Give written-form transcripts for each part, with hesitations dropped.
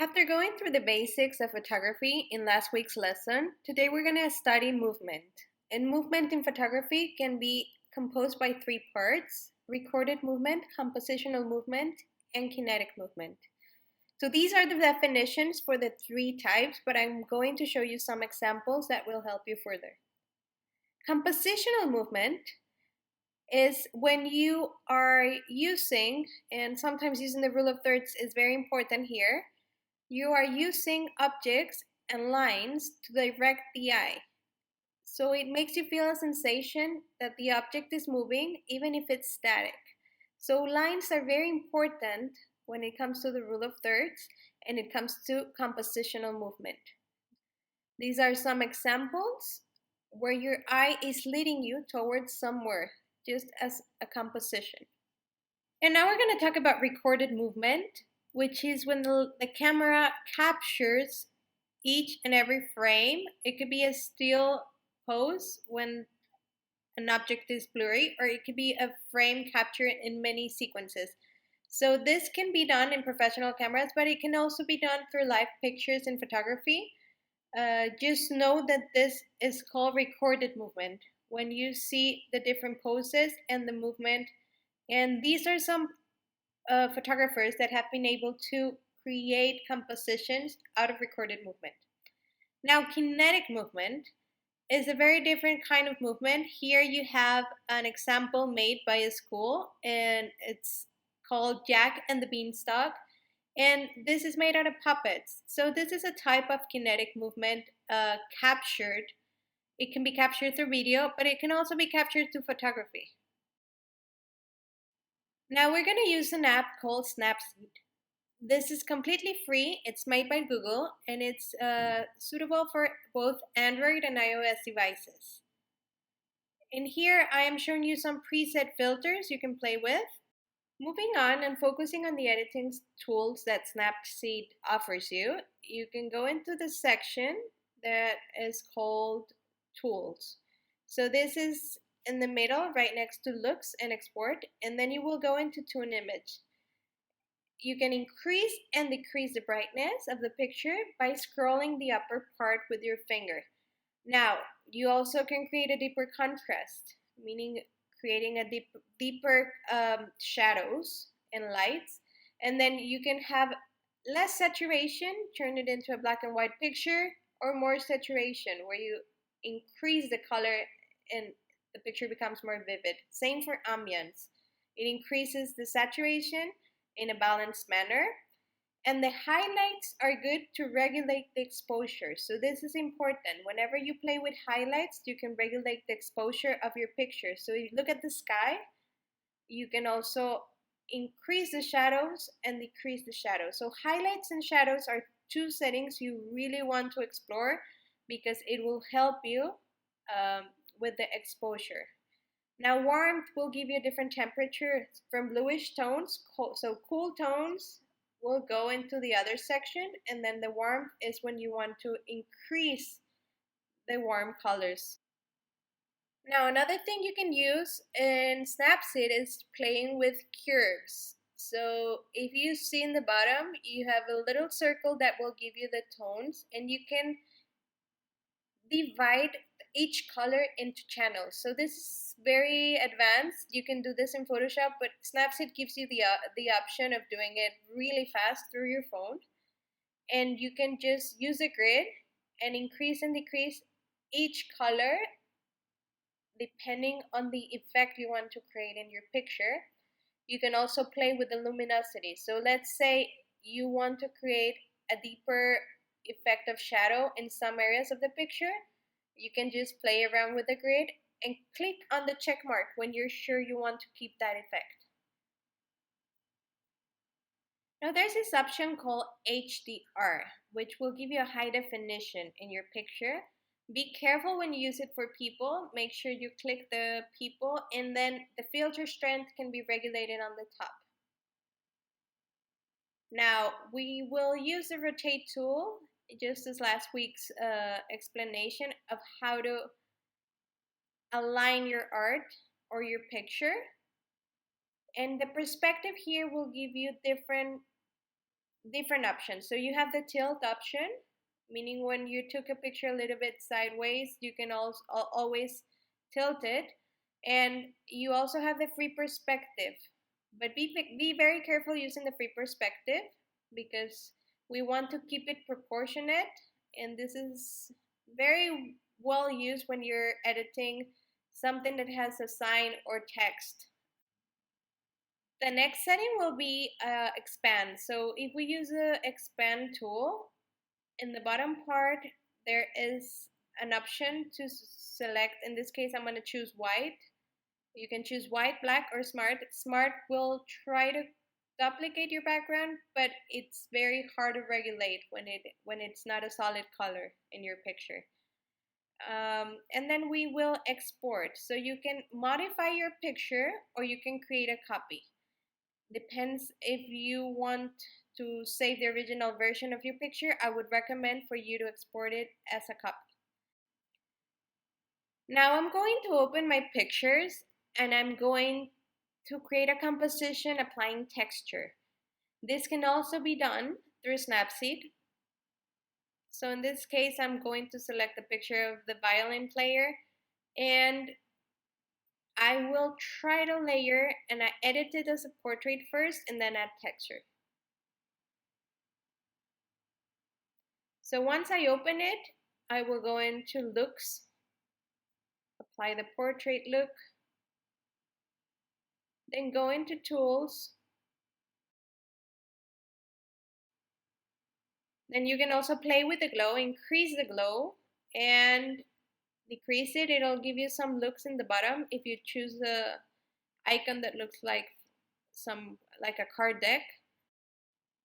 After going through the basics of photography in last week's lesson, today we're going to study movement. And movement in photography can be composed by three parts: recorded movement, compositional movement, and kinetic movement. So these are the definitions for the three types, but I'm going to show you some examples that will help you further. Compositional movement is when you are using, and sometimes using the rule of thirds is very important here, you are using objects and lines to direct the eye. So it makes you feel a sensation that the object is moving even if it's static. So lines are very important when it comes to the rule of thirds and it comes to compositional movement. These are some examples where your eye is leading you towards somewhere, just as a composition. And now we're going to talk about recorded movement, which is when the camera captures each and every frame. It could be a still pose when an object is blurry, or it could be a frame captured in many sequences. So this can be done in professional cameras, but it can also be done through live pictures in photography. Just know that this is called recorded movement, when you see the different poses and the movement. And these are some photographers that have been able to create compositions out of recorded movement. Now, kinetic movement is a very different kind of movement. Here you have an example made by a school, and it's called Jack and the Beanstalk. And this is made out of puppets. So this is a type of kinetic movement captured. It can be captured through video, but it can also be captured through photography. Now we're going to use an app called Snapseed. This is completely free. It's made by Google, and it's suitable for both Android and iOS devices. In here, I am showing you some preset filters you can play with. Moving on and focusing on the editing tools that Snapseed offers you, you can go into the section that is called Tools. So this is in the middle, right next to Looks and Export, and then you will go into Tune Image. You can increase and decrease the brightness of the picture by scrolling the upper part with your finger. Now, you also can create a deeper contrast, meaning creating a deeper shadows and lights. And then you can have less saturation, turn it into a black and white picture, or more saturation, where you increase the color and the picture becomes more vivid. Same for ambience. It increases the saturation in a balanced manner. And the highlights are good to regulate the exposure. So this is important. Whenever you play with highlights, you can regulate the exposure of your picture. So if you look at the sky, you can also increase the shadows and decrease the shadows. So highlights and shadows are two settings you really want to explore because it will help you with the exposure. Now, warmth will give you a different temperature from bluish tones. So cool tones will go into the other section, and then the warmth is when you want to increase the warm colors. Now, another thing you can use in Snapseed is playing with curves. So if you see in the bottom, you have a little circle that will give you the tones, and you can divide each color into channels. So this is very advanced. You can do this in Photoshop, but Snapseed gives you the option of doing it really fast through your phone. And you can just use a grid and increase and decrease each color depending on the effect you want to create in your picture. You can also play with the luminosity. So let's say you want to create a deeper effect of shadow in some areas of the picture. You can just play around with the grid and click on the check mark when you're sure you want to keep that effect. Now there's this option called HDR, which will give you a high definition in your picture. Be careful when you use it for people. Make sure you click the people, and then the filter strength can be regulated on the top. Now we will use the rotate tool, just as last week's explanation of how to align your art or your picture. And the perspective here will give you different different options. So you have the tilt option, meaning when you took a picture a little bit sideways, you can also always tilt it. And you also have the free perspective, but be very careful using the free perspective because we want to keep it proportionate, and this is very well used when you're editing something that has a sign or text. The next setting will be expand. So if we use the expand tool, in the bottom part there is an option to select. In this case I'm going to choose white. You can choose white, black, or smart. Smart will try to duplicate your background, but it's very hard to regulate when it's not a solid color in your picture. And then we will export. So you can modify your picture or you can create a copy. Depends if you want to save the original version of your picture. I would recommend for you to export it as a copy. Now I'm going to open my pictures and I'm going to create a composition applying texture. This can also be done through Snapseed. So in this case, I'm going to select a picture of the violin player and I will try to layer, and I edit it as a portrait first and then add texture. So once I open it, I will go into looks, apply the portrait look, then go into tools. Then you can also play with the glow, increase the glow and decrease it. It'll give you some looks in the bottom if you choose the icon that looks like a card deck.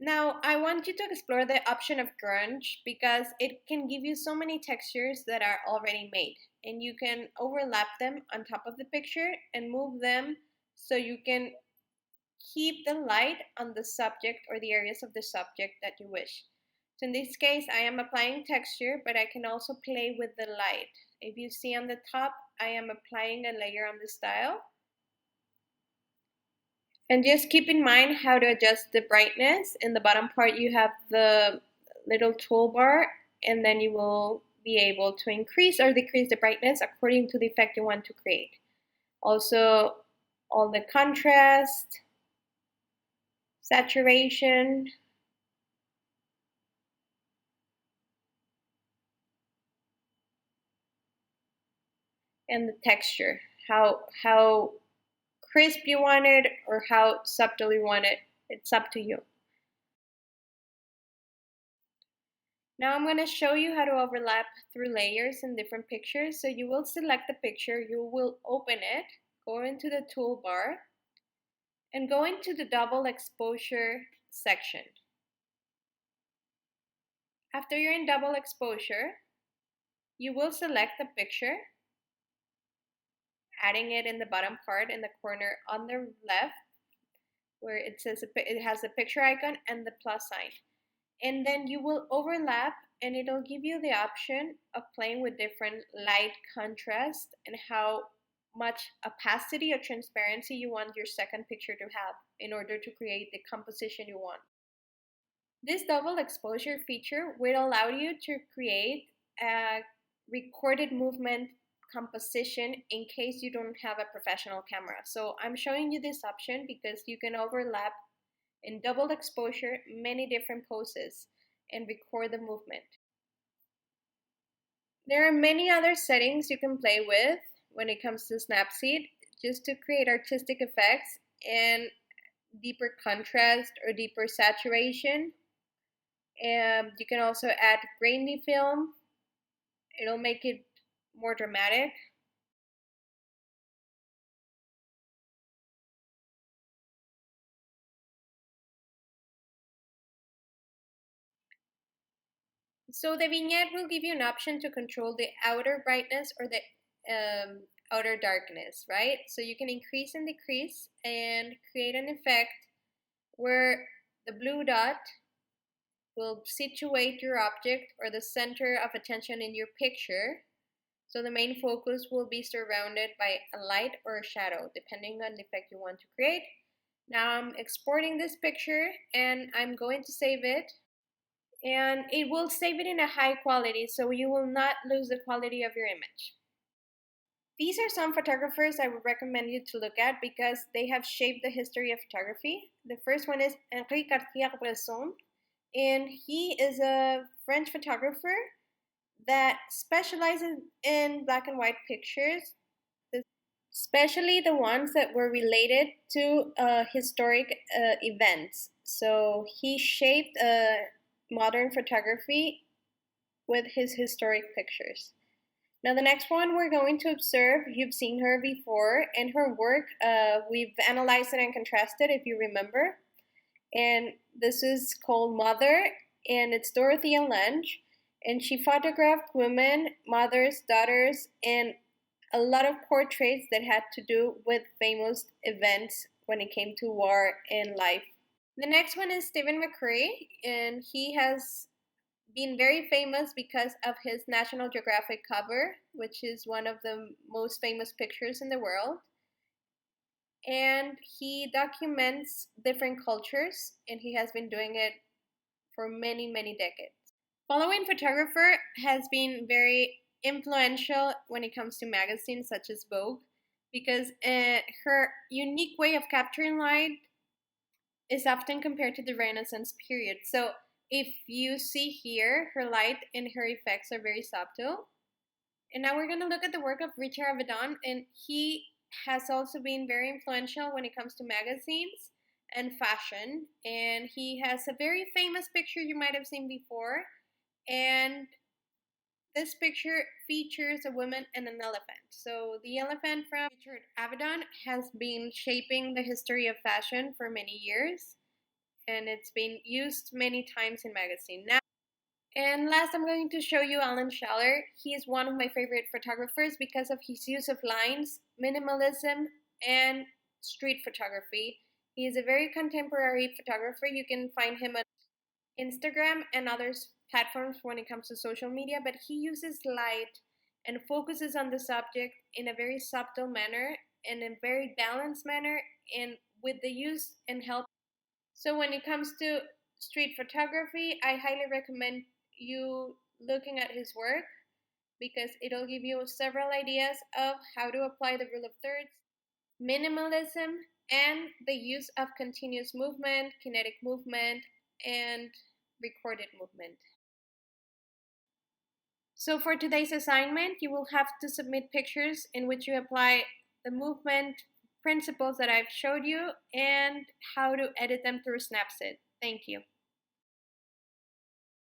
Now I want you to explore the option of grunge because it can give you so many textures that are already made, and you can overlap them on top of the picture and move them so you can keep the light on the subject or the areas of the subject that you wish. So in this case, I am applying texture, but I can also play with the light. If you see on the top, I am applying a layer on the style. And just keep in mind how to adjust the brightness. In the bottom part, you have the little toolbar, and then you will be able to increase or decrease the brightness according to the effect you want to create. Also, all the contrast, saturation, and the texture, how crisp you want it or how subtle you want it. It's up to you. Now I'm going to show you how to overlap through layers in different pictures. So you will select the picture, you will open it, go into the toolbar, and go into the double exposure section. After you're in double exposure, you will select the picture, adding it in the bottom part in the corner on the left, where it says it has the picture icon and the plus sign. And then you will overlap and it'll give you the option of playing with different light contrast and how much opacity or transparency you want your second picture to have in order to create the composition you want. This double exposure feature will allow you to create a recorded movement composition in case you don't have a professional camera. So I'm showing you this option because you can overlap in double exposure many different poses and record the movement. There are many other settings you can play with when it comes to Snapseed just to create artistic effects and deeper contrast or deeper saturation. And you can also add grainy film. It'll make it more dramatic. So the vignette will give you an option to control the outer brightness or the outer darkness, right? So you can increase and decrease and create an effect where the blue dot will situate your object or the center of attention in your picture. So the main focus will be surrounded by a light or a shadow, depending on the effect you want to create. Now I'm exporting this picture and I'm going to save it. And it will save it in a high quality, so you will not lose the quality of your image. These are some photographers I would recommend you to look at because they have shaped the history of photography. The first one is Henri Cartier-Bresson, and he is a French photographer that specializes in black and white pictures, especially the ones that were related to historic events. So he shaped modern photography with his historic pictures. Now the next one we're going to observe, you've seen her before, and her work, we've analyzed it and contrasted if you remember. And this is called Mother, and it's Dorothea Lange, and she photographed women, mothers, daughters, and a lot of portraits that had to do with famous events when it came to war and life. The next one is Stephen Mcrae, and he has been very famous because of his National Geographic cover, which is one of the most famous pictures in the world. And he documents different cultures, and he has been doing it for many, many decades. Following photographer has been very influential when it comes to magazines such as Vogue, because her unique way of capturing light is often compared to the Renaissance period. So if you see here, her light and her effects are very subtle. And now we're going to look at the work of Richard Avedon, and he has also been very influential when it comes to magazines and fashion. And he has a very famous picture you might have seen before. And this picture features a woman and an elephant. So the elephant from Richard Avedon has been shaping the history of fashion for many years, and it's been used many times in magazines. Now, and last, I'm going to show you Alan Shalour. He is one of my favorite photographers because of his use of lines, minimalism, and street photography. He is a very contemporary photographer. You can find him on Instagram and other platforms when it comes to social media, but he uses light and focuses on the subject in a very subtle manner, in a very balanced manner, and with the use and help. So when it comes to street photography, I highly recommend you looking at his work because it'll give you several ideas of how to apply the rule of thirds, minimalism, and the use of continuous movement, kinetic movement, and recorded movement. So for today's assignment, you will have to submit pictures in which you apply the movement principles that I've showed you and how to edit them through Snapseed. Thank you.